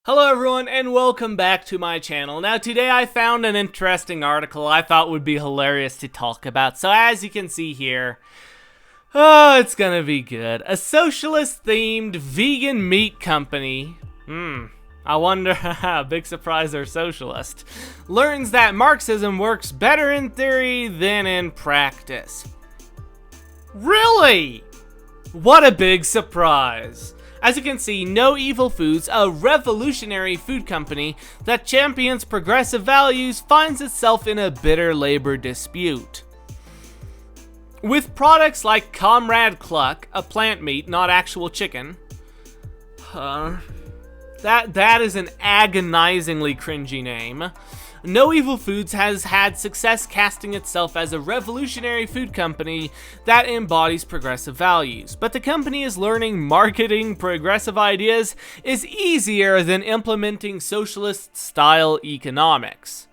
Hello everyone and welcome back to my channel. Now today I found an interesting article I thought would be hilarious to talk about. So as you can see here, it's gonna be good. A socialist themed vegan meat company, I wonder, big surprise they're socialist, learns that Marxism works better in theory than in practice. Really? What a big surprise. As you can see, No Evil Foods, a revolutionary food company that champions progressive values, finds itself in a bitter labor dispute. With products like Comrade Cluck, a plant meat, not actual chicken. That is an agonizingly cringy name. No Evil Foods has had success casting itself as a revolutionary food company that embodies progressive values, but the company is learning marketing progressive ideas is easier than implementing socialist-style economics.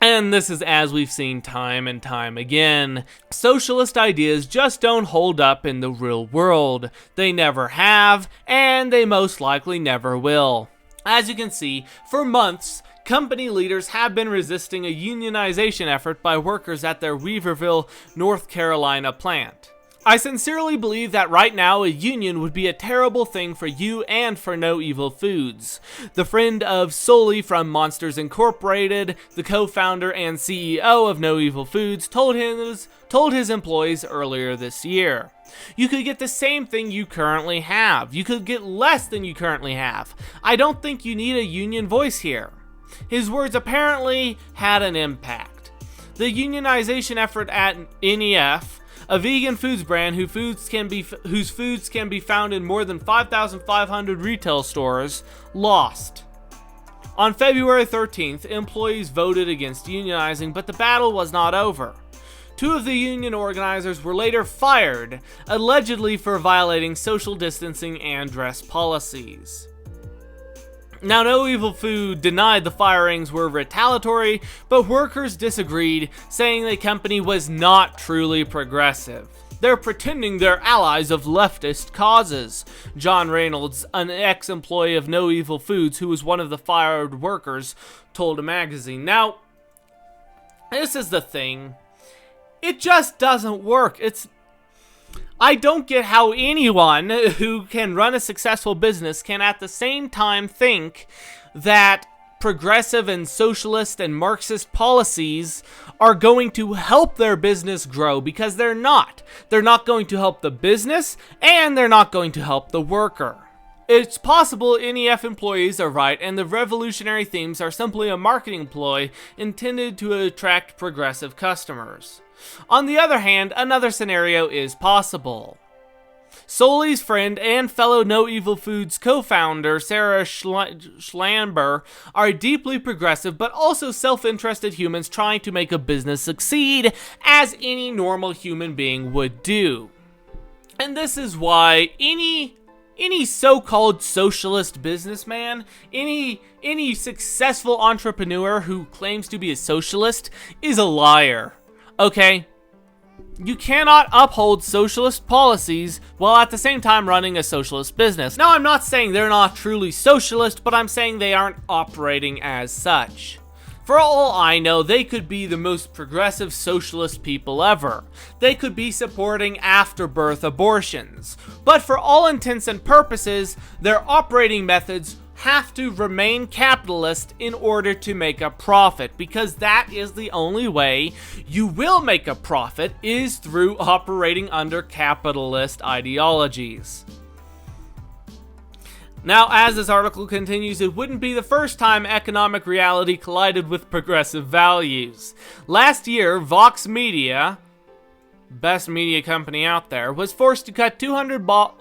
And this is as we've seen time and time again. Socialist ideas just don't hold up in the real world. They never have, and they most likely never will. As you can see, for months, company leaders have been resisting a unionization effort by workers at their Weaverville, North Carolina plant. I sincerely believe that right now a union would be a terrible thing for you and for No Evil Foods. The friend of Sully from Monsters Incorporated, the co-founder and CEO of No Evil Foods, told his employees earlier this year. You could get the same thing you currently have. You could get less than you currently have. I don't think you need a union voice here. His words apparently had an impact. The unionization effort at NEF, a vegan foods brand whose foods can be found in more than 5,500 retail stores, lost. On February 13th, employees voted against unionizing, but the battle was not over. Two of the union organizers were later fired, allegedly for violating social distancing and dress policies. Now, No Evil Food denied the firings were retaliatory, but workers disagreed, saying the company was not truly progressive. They're pretending they're allies of leftist causes, John Reynolds, an ex-employee of No Evil Foods who was one of the fired workers, told a magazine. Now, this is the thing. It just doesn't work. I don't get how anyone who can run a successful business can at the same time think that progressive and socialist and Marxist policies are going to help their business grow, because they're not. They're not going to help the business, and they're not going to help the worker. It's possible NEF employees are right, and the revolutionary themes are simply a marketing ploy intended to attract progressive customers. On the other hand, another scenario is possible. Sully's friend and fellow No Evil Foods co-founder Sarah Schlamber are deeply progressive but also self-interested humans trying to make a business succeed, as any normal human being would do. And this is why any so-called socialist businessman, any successful entrepreneur who claims to be a socialist is a liar. Okay? You cannot uphold socialist policies while at the same time running a socialist business. Now, I'm not saying they're not truly socialist, but I'm saying they aren't operating as such. For all I know, they could be the most progressive socialist people ever. They could be supporting afterbirth abortions. But for all intents and purposes, their operating methods have to remain capitalist in order to make a profit, because that is the only way you will make a profit, is through operating under capitalist ideologies. Now, as this article continues, it wouldn't be the first time economic reality collided with progressive values. Last year, Vox Media, best media company out there, was forced to cut 200 bloggers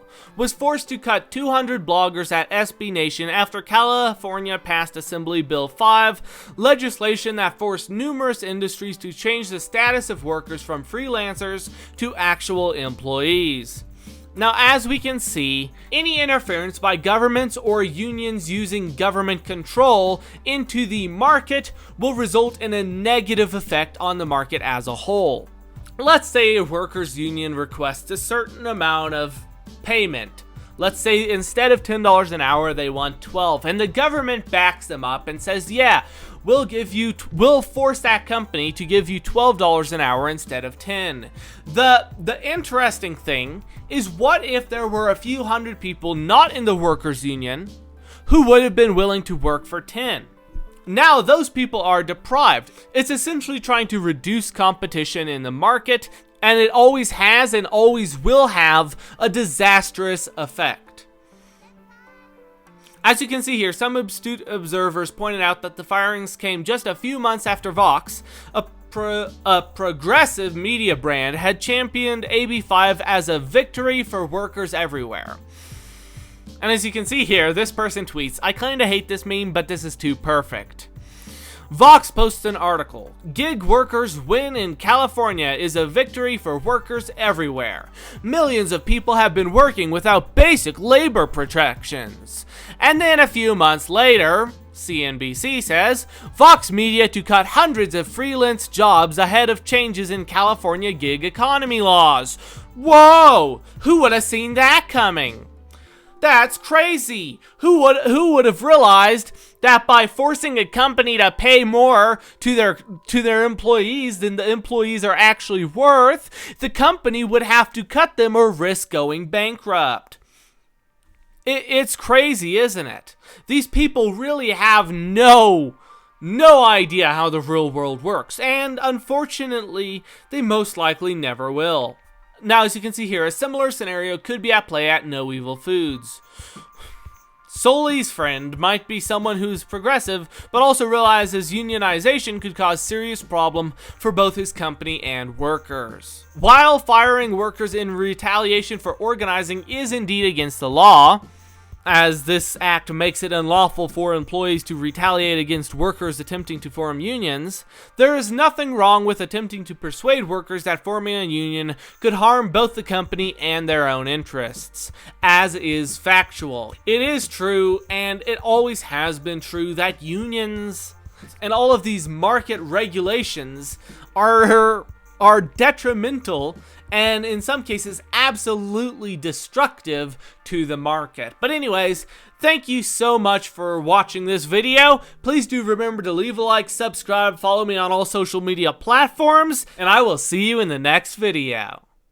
at SB Nation after California passed Assembly Bill 5, legislation that forced numerous industries to change the status of workers from freelancers to actual employees. Now, as we can see, any interference by governments or unions using government control into the market will result in a negative effect on the market as a whole. Let's say a workers' union requests a certain amount of payment Let's say instead of $10 an hour, they want $12, and the government backs them up and says, yeah, we'll force that company to give you $12 an hour instead of 10. The interesting thing is, what if there were a few hundred people not in the workers' union who would have been willing to work for 10? Now those people are deprived. It's essentially trying to reduce competition in the market, and it always has and always will have a disastrous effect. As you can see here, some astute observers pointed out that the firings came just a few months after Vox, a progressive media brand, had championed AB5 as a victory for workers everywhere. And as you can see here, this person tweets, "I kinda hate this meme, but this is too perfect." Vox posts an article. "Gig workers win in California is a victory for workers everywhere. Millions of people have been working without basic labor protections." And then a few months later, CNBC says, "Vox Media to cut hundreds of freelance jobs ahead of changes in California gig economy laws." Whoa! Who would have seen that coming? That's crazy. Who would have realized that by forcing a company to pay more to their employees than the employees are actually worth, the company would have to cut them or risk going bankrupt? It's crazy, isn't it? These people really have no idea how the real world works, and unfortunately, they most likely never will. Now, as you can see here, a similar scenario could be at play at No Evil Foods. Sully's friend might be someone who's progressive, but also realizes unionization could cause serious problem for both his company and workers. While firing workers in retaliation for organizing is indeed against the law, as this act makes it unlawful for employees to retaliate against workers attempting to form unions, there is nothing wrong with attempting to persuade workers that forming a union could harm both the company and their own interests, as is factual. It is true, and it always has been true, that unions and all of these market regulations are detrimental and in some cases absolutely destructive to the market. But anyways, thank you so much for watching this video. Please do remember to leave a like, subscribe, follow me on all social media platforms, and I will see you in the next video.